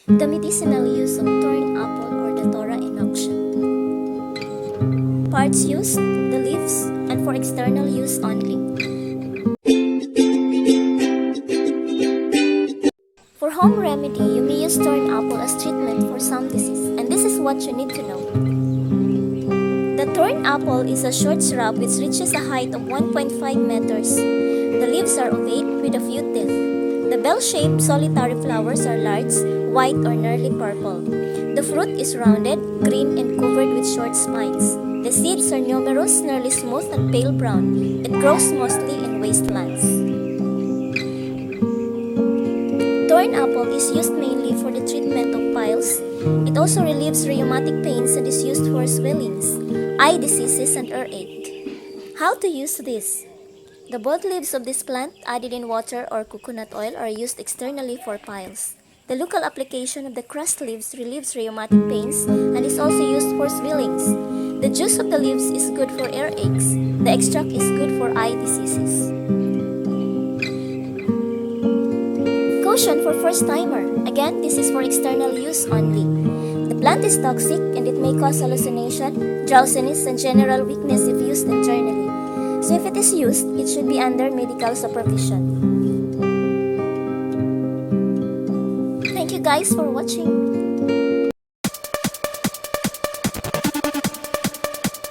The medicinal use of thorn apple or Datura Innoxa. Parts used, the leaves, and for external use only. For home remedy, you may use thorn apple as treatment for some disease, and this is what you need to know. The thorn apple is a short shrub which reaches a height of 1.5 meters. The leaves are ovate with a few teeth. The bell-shaped solitary flowers are large, white or nearly purple. The fruit is rounded, green, and covered with short spines. The seeds are numerous, nearly smooth and pale brown. It grows mostly in wastelands. Thorn apple is used mainly for the treatment of piles. It also relieves rheumatic pains and is used for swellings, eye diseases, and earache. How to use this? The boiled leaves of this plant added in water or coconut oil are used externally for piles. The local application of the crushed leaves relieves rheumatic pains and is also used for swellings. The juice of the leaves is good for earaches. The extract is good for eye diseases. Caution for first-timer. Again, this is for external use only. The plant is toxic and it may cause hallucination, drowsiness, and general weakness if used internally. So if it is used, it should be under medical supervision. Thank you guys for watching.